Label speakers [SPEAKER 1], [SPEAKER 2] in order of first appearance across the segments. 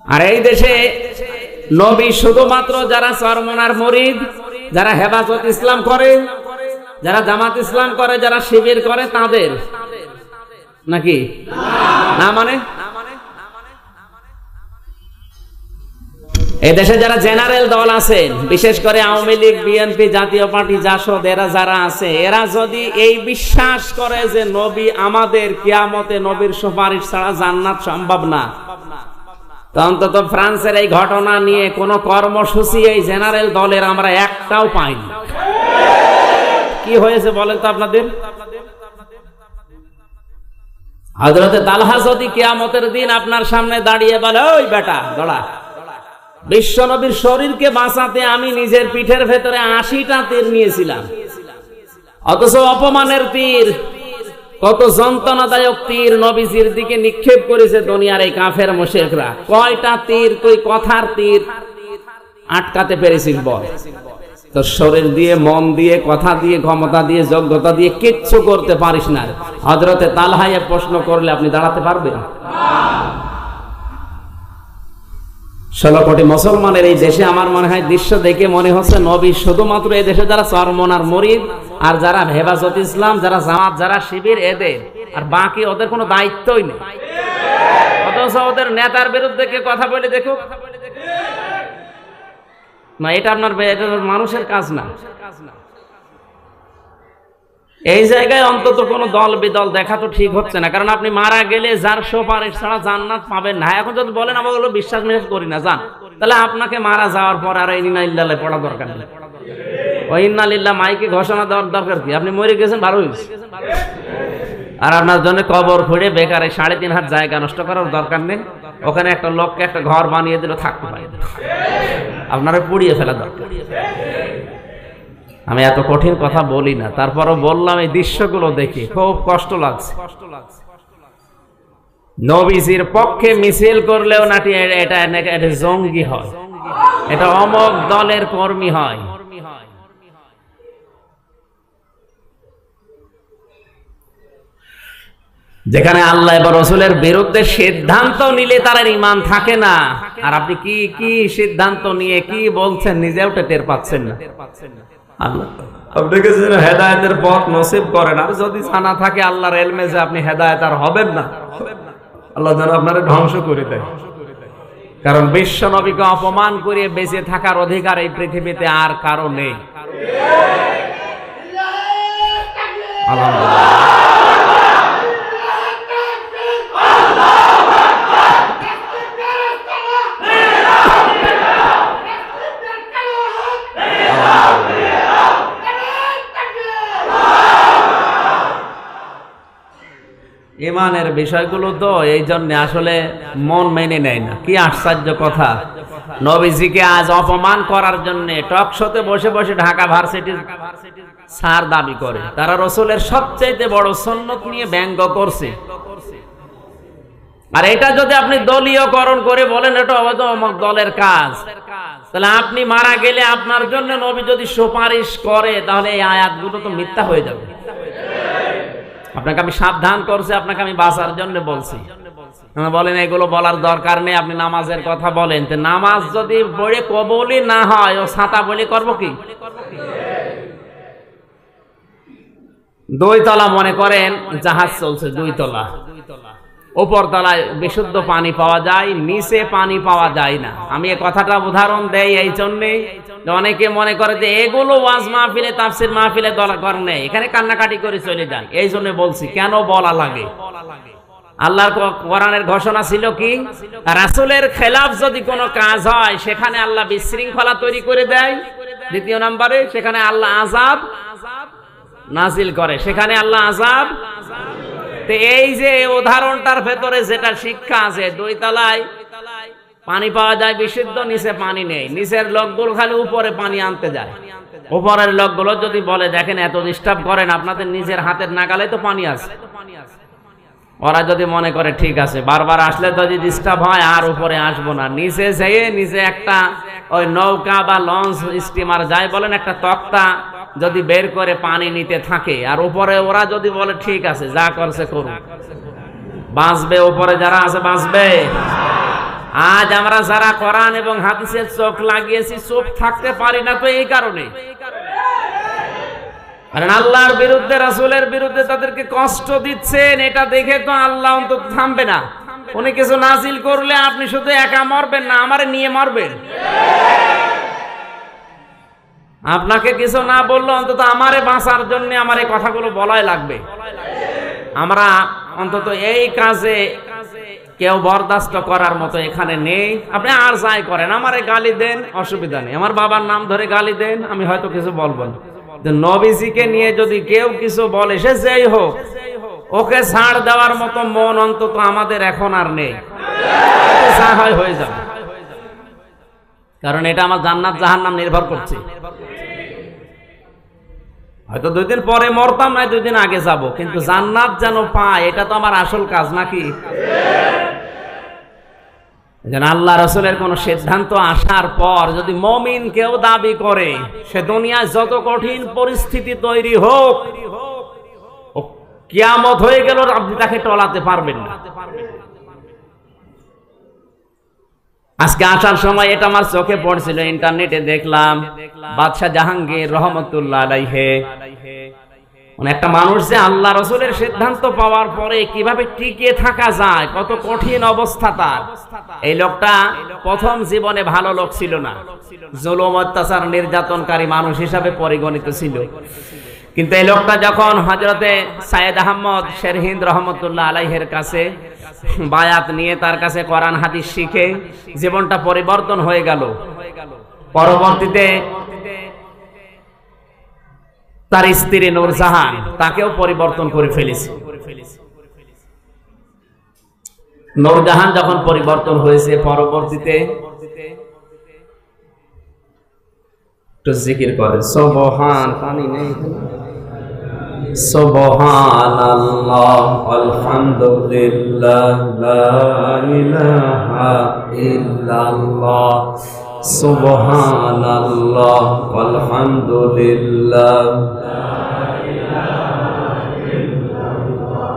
[SPEAKER 1] আর এই দেশে নবী শুধুমাত্র যারা চরমনার মুরিদ, যারা হেফাজত ইসলাম করে, যারা জামাত ইসলাম করে, যারা শিবির করে তাদের নাকি না? মানে এই দেশে যারা জেনারেল দল আছেন, বিশেষ করে আওয়ামী লীগ, বিএনপি, জাতীয় পার্টি, জাসদ, এরা যারা আছে, এরা যদি এই বিশ্বাস করে যে নবী আমাদের, কিয়ামতে নবীর সুপারিশ ছাড়া জান্নাত সম্ভব না, তো অন্তত ফ্রান্সের এই ঘটনা নিয়ে কোন কর্মসূচি এই জেনারেল দলের আমরা একটাও পাইনি। কি হয়েছে বলেন তো আপনাদের? হযরতে তালহা যদি কিয়ামতের দিন আপনার সামনে দাঁড়িয়ে বলে, ওই বেটা দাঁড়া, বিশ্ব নবীর শরীরকে বাঁচাতে আমি নিজের পিঠের ভেতরে 80টা তীর নিয়েছিলাম, অথচ অপমানের তীর, কত যন্ত্রণাদায়ক তীর নবীজির দিকে নিক্ষেপ করেছে দুনিয়ার এই কাফের মুশরিকরা, কয়টা তীর তুই কথার তীর আটকাতে পেরেছিস বল? তোর শরীর দিয়ে, মন দিয়ে, কথা দিয়ে, ক্ষমতা দিয়ে, যোগ্যতা দিয়ে কিচ্ছু করতে পারিস না। হযরতে তালহায়ে প্রশ্ন করলে আপনি দাঁড়াতে পারবেন? 16 কোটি মুসলমানের এই দেশে আমার মনে হয় দৃশ্য দেখে মনে হচ্ছে নবী শুধুমাত্র এই দেশে যারা চরমনার মুরিদ আর যারা হেফাজত ইসলাম, যারা জামাত, যারা শিবির, এদের, আর বাকি ওদের কোনো দায়িত্বই নেই। অথচ ওদের নেতার বিরুদ্ধে কে কথা বলে দেখুক না, এটা আপনার মানুষের কাজ না। এই জায়গায় অন্তত কোনো দল বিদল দেখা তো ঠিক হচ্ছে না, কারণ আপনি মারা গেলে যার সুপারিশ ছাড়া জান্নাত পাবেন না। এখন যদি বলেন আমরা ওগুলো বিশ্বাস করি না, জান, তাহলে আপনাকে মারা যাওয়ার পর আর ইন্না লিল্লাহ পড়া দরকার নেই। ওই ইন্না লিল্লাহ মাইকে ঘোষণা দেওয়ার দরকার কি? আপনি মরে গেছেন, ভালো হয়েছে। আর আপনার জন্য কবর খুঁড়ে বেকারে 3.5 হাত জায়গা নষ্ট করার দরকার নেই। ওখানে একটা লোককে একটা ঘর বানিয়ে দিল, থাকতে পারে, আপনারা পুড়িয়ে ফেলা দরকার। আমি এত কঠিন কথা বলি না, তারপরও বললাম এই দৃশ্যগুলো দেখে খুব কষ্ট লাগছে। নবীজির পক্ষে মিছিল করলেও নাকি এটা জঙ্গি হয়, এটা অমক দলের কর্মী হয়। যেখানে আল্লাহ এবং রাসূলের বিরুদ্ধে সিদ্ধান্ত নিলে তার ঈমান থাকে না, আর আপনি কি কি সিদ্ধান্ত নিয়ে কি বলছেন নিজেও টের পাচ্ছেন না। আল্লাহ আপনাকে যেন হেদায়েতের পথ নসিব করেন, আর যদি জানা থাকে আল্লাহর ইলমে যে আপনি হেদায়েত আর হবেন না, আল্লাহ যেন আপনারে ধ্বংস করে দেয়। কারণ বিশ্ব নবীকে অপমান করে বেঁচে থাকার অধিকার এই পৃথিবীতে আর কারো নেই। আলহামদুলিল্লাহ। ইমানের বিষয়গুলো তো এই জন্য আসলে মন মেনে নেয় না। কি আশ্চর্য কথা, নবীজিকে আজ অপমান করার জন্য টক শোতে বসে বসে ঢাকা ভার্সিটির স্যার দাবি করে তারা রাসূলের সবচেয়ে বড় সুন্নত নিয়ে ব্যঙ্গ করছে। আর এটা যদি আপনি দলীয়করণ করে বলেন এটা অমুক দলের কাজ, তাহলে আপনি মারা গেলে আপনার জন্য নবী যদি সুপারিশ করে তাহলে এই আয়াতগুলো তো মিথ্যা হয়ে যাবে। আপনাকে আমি সাবধান করছি, আপনাকে আমি বাঁচার জন্য বলছি। বলেন এগুলো বলার দরকার নেই, আপনি নামাজের কথা বলেন, তো নামাজ যদি পড়ে কবুলই না হয় ও ছাতা বলি করব কি? 2 তলা মনে করেন জাহাজ চলছে, 2 তলা, উপর তলায় বিশুদ্ধ পানি পাওয়া যায়, নিচে পানি পাওয়া যায় না। আমি এই কথাটা উদাহরণ দেই এই জন্যে, অনেকে মনে করে যে এগুলো ওয়াজ মাহফিলে, তাফসীর মাহফিলে দরকার নেই, এখানে কান্নাকাটি করে চলে যান। এই জন্য বলছি কেন বলা লাগে। আল্লাহর কোরআনের ঘোষণা ছিল কি, রাসূলের খেলাফ যদি কোনো কাজ হয় সেখানে আল্লাহ বিশৃঙ্খলা তৈরি করে দেয়। 2 নম্বরে সেখানে আল্লাহ আযাব নাজিল করে, সেখানে আল্লাহ আযাব। তো এই যে উদাহরণটার ভেতরে যেটা শিক্ষা আছে, 2 তলায় পানি পাওয়া যায় বিশুদ্ধ, নিচে পানি নেই, নিচের লোকগুলো খালি উপরে পানি আনতে যায়, উপরের লোকগুলো যদি বলে দেখেন এত ডিস্টার্ব করেন, আপনাদের নিজের হাতের নাগালে তো পানি আছে, ওরা যদি মনে করে ঠিক আছে বারবার আসলে যদি ডিস্টার্ব হয় আর উপরে আসবো না, নিচে যেয়ে নিচে একটা ওই নৌকা বা লঞ্চ স্টিমার যাই বলেন একটা তক্তা যদি বের করে পানি নিতে থাকে, আর উপরে ওরা যদি বলে ঠিক আছে যা করছে করুন, বাঁচবে উপরে যারা আছে বাঁচবে। আজ আমরা যারা কোরআন এবং হাদিসের চোখ লাগিয়েছি, চোখ থাকতে পারি না তো এই কারণে, কারণ আল্লাহর বিরুদ্ধে, রাসূলের বিরুদ্ধে তাদেরকে কষ্ট দিচ্ছেন, এটা দেখে তো আল্লাহ অন্তত থামবে না। উনি কিছু নাজিল করলে আপনি শুধু একা মরবেন না, আমারে নিয়ে মরবেন। আপনাকে কিছু না বললো অন্তত আমারে বাঁচার জন্য আমার এই কথাগুলো বলাই লাগবে। আমরা অন্তত এই কাজে কেউ বরদাস্ত করার মতো এখানে নেই। আপনি আর যাই করেন, আমারে গালি দেন, অসুবিধা নেই, আমার বাবার নাম ধরে গালি দেন, আমি হয়তো কিছু বলবো না। নবীজিকে নিয়ে যদি কেউ কিছু বলে, সে যেই হোক, ওকে ছাড় দেওয়ার মতো মন অন্তত আমাদের এখন আর নেই। যা হয় হয়ে যাবে, কারণ এটা আমার জান্নাত জাহান্নাম নির্ভর করছে। হয়তো 2 দিন পরে মরতাম, না 2 দিন আগে যাব, কিন্তু জান্নাত যেন পায়, এটা তো আমার আসল কাজ নাকি? যেন আল্লাহ রাসূলের কোন সিদ্ধান্ত আসার পর যদি মুমিন কেউ দাবি করে, সে দুনিয়ায় যত কঠিন পরিস্থিতি তৈরি হোক, কিয়ামত হয়ে গেল, আপনি তাকে টলাতে পারবেন না। আজকে আসার সময় এটা আমার চোখে পড়ছিল, ইন্টারনেটে দেখলাম, বাদশাহ জাহাঙ্গীর রহমতুল্লাহ আলাইহি, একটা মানুষ যে আল্লাহ রাসূলের সিদ্ধান্ত পাওয়ার পরে কিভাবে টিকে থাকা যায়, কত কঠিন অবস্থা তার। এই লোকটা প্রথম জীবনে ভালো লোক ছিল না, জুলুম অত্যাচার নির্যাতনকারী মানুষ হিসাবে পরিগণিত ছিল। কিন্তু এই লোকটা যখন হযরতে সাইয়েদ আহমদ শেরহিন্দ রহমতুল্লাহ আলাইহির কাছে বায়াত নিয়ে, তার কাছে কোরআন হাদিস শিখে জীবনটা পরিবর্তন হয়ে গেল। পরবর্তীতে তার স্ত্রী নূরজাহান, তাকেও পরিবর্তন করে ফেলেছে। নূরজাহান যখন পরিবর্তন হয়েছে, পরবর্তীতে একটু জিকির করে, সুবহান, পানি নেই, সুবহানাল্লাহ, আলহামদুলিল্লাহ, লা ইলাহা ইল্লাল্লাহ, সুবহানাল্লাহ, আলহামদুলিল্লাহ, লা ইলাহা ইল্লাল্লাহ,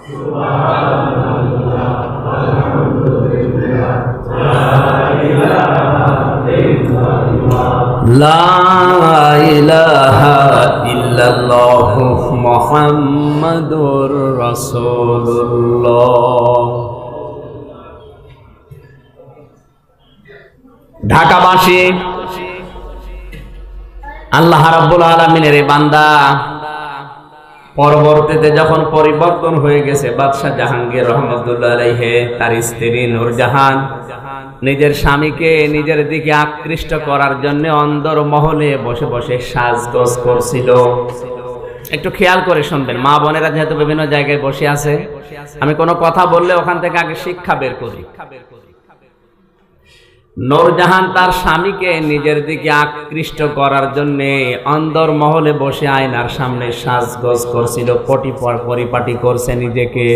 [SPEAKER 1] সুবহানাল্লাহ, আলহামদুলিল্লাহ, লা ইলাহা ইল্লাল্লাহ, লা ইলাহা ইল্লাল্লাহ, মুহাম্মাদুর রাসূলুল্লাহ। ঢাকাবাসী, আল্লাহ রাব্বুল আলামিনের এই বান্দা পরবর্তীতে যখন পরিবর্তন হয়ে গেছে, বাদশাহ জাহাঙ্গীর রহমতুল্লাহ আলাইহি, তার স্ত্রী নূরজাহান নিজের স্বামীকে নিজের দিকে আকৃষ্ট করার জন্য অন্দর মহলে বসে বসে সাজগোজ করছিল। একটু খেয়াল করে শুনবেন, মা বোনেরা যেহেতু বিভিন্ন জায়গায় বসে আছে, আমি কোনো কথা বললে ওখান থেকে আগে শিক্ষা বের করি। নূরজাহান তার স্বামীকে নিজের দিকে আকৃষ্ট করার জন্য অন্দর মহলে বসে আয়নার সামনে সাজগোজ করছিল, পরিপাটি করছে নিজেকে।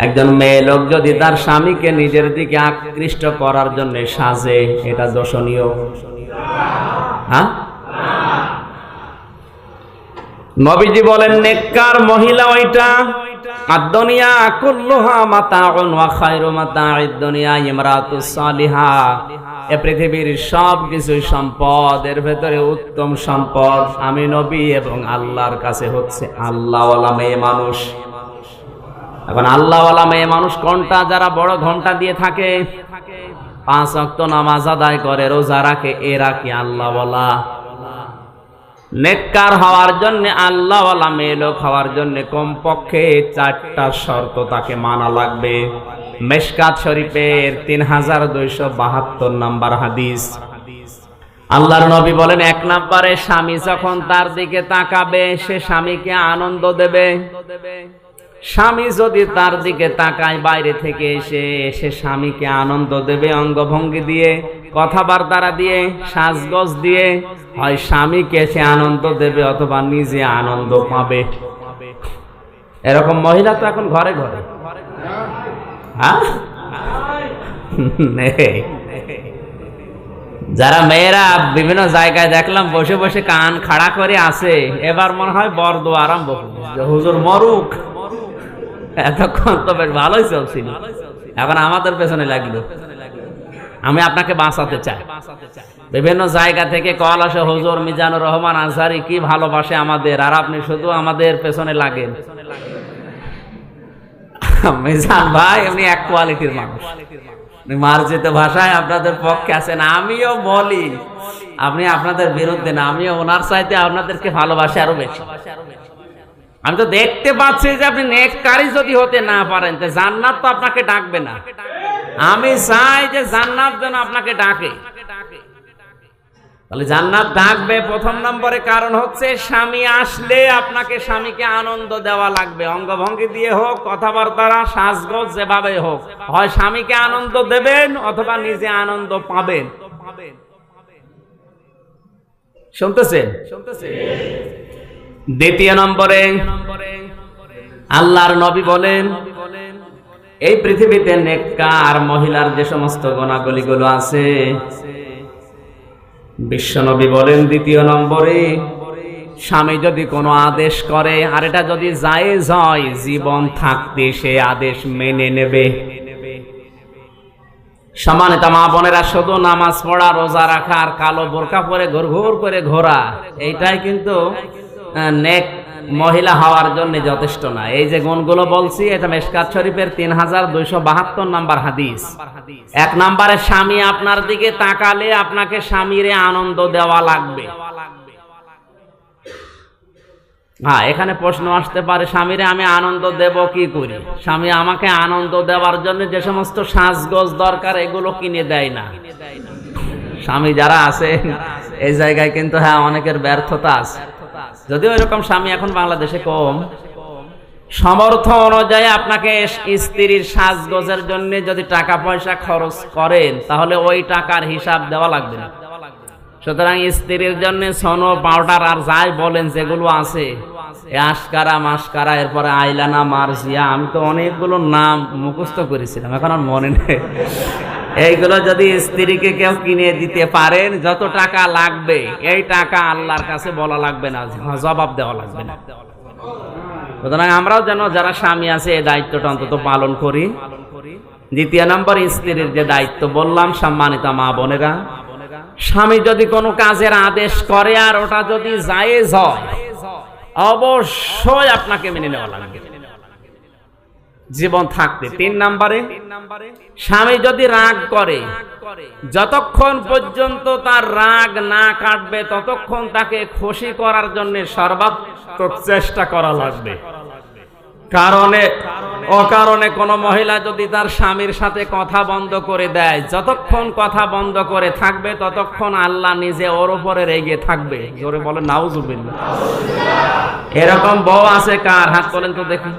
[SPEAKER 1] একজন মেয়ে লোক যদি তার স্বামীকে নিজের দিকে আকৃষ্ট করার জন্য সাজে, এটা দোষণীয়? হ্যাঁ, নবীজি বলেন নেককার মহিলা ওইটা। আদ-দুনিয়া কুল্লুহা মাতাউন ওয়া খায়রু মাতা'id দুনিয়া ইমরাতুস সালিহা। এই পৃথিবীর সব কিছু সম্পদ, এর ভেতরে উত্তম সম্পদ আমি নবী এবং আল্লাহর কাছে হচ্ছে আল্লাহওয়ালা মেয়ে মানুষ। এখন আল্লাহওয়ালা মেয়ে মানুষ কোনটা? যারা বড় ঘন্টা দিয়ে থাকে, 5 ওয়াক্ত নামাজ আদায় করে, রোজা রাখে, এরা কি আল্লাহওয়ালা? নেককার হওয়ার জন্য, আল্লাহওয়ালা মেয়ে লোক হওয়ার জন্য কমপক্ষে 4টা শর্ত তাকে মানা লাগবে। মিশকাত শরীফের 3272 নম্বর হাদিস। আল্লাহর নবী বলেন, 1 নম্বরে স্বামী যখন তার দিকে তাকাবে, সে স্বামীকে আনন্দ দেবে। স্বামী যদি তার দিকে তাকায় বাইরে থেকে এসে, সে স্বামীকে আনন্দ দেবে অঙ্গভঙ্গি দিয়ে, কথাবার্তা দিয়ে, সাজগোজ দিয়ে। হয় স্বামীকে সে আনন্দ দেবে অথবা নিজে আনন্দ পাবে। এরকম মহিলা তো এখন ঘরে ঘরে। যারা মেয়েরা বিভিন্ন জায়গায় দেখলাম বসে বসে কান খাড়া করে আছে, এবার মনে হয় বরদোয়া আরম্ভ করবে, হুজুর মরুক। এতক্ষণ তো বেশ ভালোই চলছিল, এখন আমাদের পেছনে লাগলো। আমি আপনাকে বাঁচাতে চাই। বিভিন্ন জায়গা থেকে কল আসে, হুজুর মিজানুর রহমান আনসারী কি ভালোবাসে আমাদের, আর আপনি শুধু আমাদের পেছনে লাগেন। মিজান ভাই এমনি এক কোয়ালিটির মানুষ, মার্জিত ভাষায় আপনাদের পক্ষে আছেন। আমিও বলি আপনি আপনাদের বিরুদ্ধে না, আমিও ওনার চাইতে আপনাদেরকে ভালোবাসি আরো বেশি। আমি তো দেখতে পাচ্ছি যে আপনি নেককারী যদি হতে না পারেন তো জান্নাত তো আপনাকে ডাকবে না। আমি চাই যে জান্নাত যেন আপনাকে ডাকে। তাহলে জান্নাত ডাকবে প্রথম নম্বরে কারণ হচ্ছে স্বামী আসলে আপনাকে স্বামীকে আনন্দ দেওয়া লাগবে, অঙ্গভঙ্গি দিয়ে হোক, কথাবার্তা, সাজগোজ যেভাবে হোক, হয় স্বামীকে আনন্দ দেবেন অথবা নিজে আনন্দ পাবেন। শুনতেছেন? দ্বিতীয় নম্বরে আল্লাহর নবী বলেন এই পৃথিবীতে নেককার মহিলার যে সমস্ত গুণাবলীগুলো আছে, বিশ্বনবী বলেন দ্বিতীয় নম্বরে স্বামী যদি কোনো আদেশ করে আর এটা যদি জায়েজ হয়, জীবন থাকতে সে আদেশ মেনে নেবে। সম্মানিত মা বোনেরা, শুধু নামাজ পড়া, রোজা রাখা আর কালো বোরকা পরে ঘুরঘুর করে ঘোরা এইটাই কিন্তু নেক মহিলা হওয়ার জন্য যথেষ্ট না। এই যে গুণগুলো বলছি এটা মিশকাত শরীফের 3272 নাম্বার হাদিস। এক নম্বরে স্বামী আপনার দিকে তাকালে আপনাকে স্বামীরে আনন্দ দেওয়া লাগবে। হ্যাঁ, এখানে প্রশ্ন আসতে পারে স্বামীরে আমি আনন্দ দেব কি করি? স্বামী আমাকে আনন্দ দেওয়ার জন্য যে সমস্ত সাজগোজ দরকার এগুলো কিনে দেয় না। স্বামী যারা আছে এই জায়গায় কিন্তু হ্যাঁ অনেকের ব্যর্থতা আছে, যদিও এরকম স্বামী এখন বাংলাদেশে কম। সমর্থ অনুযায়ী আপনাকে স্ত্রীর সাজগোজের জন্য যদি টাকা পয়সা খরচ করেন তাহলে ওই টাকার হিসাব দেওয়া লাগবে না। সুতরাং স্ত্রীর জন্য সোনো, পাউডার আর যাই বলেন যেগুলো আছে, আশকারা, মাসকারা, এরপরে আইলানা, মার্জিয়া, আমি তো অনেকগুলো নাম মুখস্থ করেছিলাম, এখন আর মনে নেই। এইগুলো যদি স্ত্রীকে কেউ কিনে দিতে পারেন, যত টাকা লাগবে এই টাকা আল্লাহর কাছে বলা লাগবে না, জবাব দেওয়া লাগবে না। সুতরাং আমরাও যেন যারা স্বামী আছে এই দায়িত্বটা অন্তত পালন করি। দ্বিতীয় নম্বর স্ত্রীর যে দায়িত্ব বললাম, সম্মানিত মা বোনেরা, স্বামী যদি কোনো কাজের আদেশ করে আর ওটা যদি জায়েজ হয় অবশ্যই আপনাকে মেনে নেওয়া লাগবে জীবন থাকতে। 3 নম্বরে স্বামী যদি রাগ করে, যতক্ষণ পর্যন্ত তার রাগ না কাটবে ততক্ষণ তাকে খুশি করার জন্য সর্বাত্মক চেষ্টা করা লাগবে। অকারণে কোনো মহিলা যদি তার স্বামীর সাথে কথা বন্ধ করে দেয়, যতক্ষণ কথা বন্ধ করে থাকবে ততক্ষণ আল্লাহ নিজে ওর উপরে রেগে থাকবে। জোরে বলে নাউজুবিল্লাহ। এরকম বউ আছে কার? হাত তোলেন তো দেখি।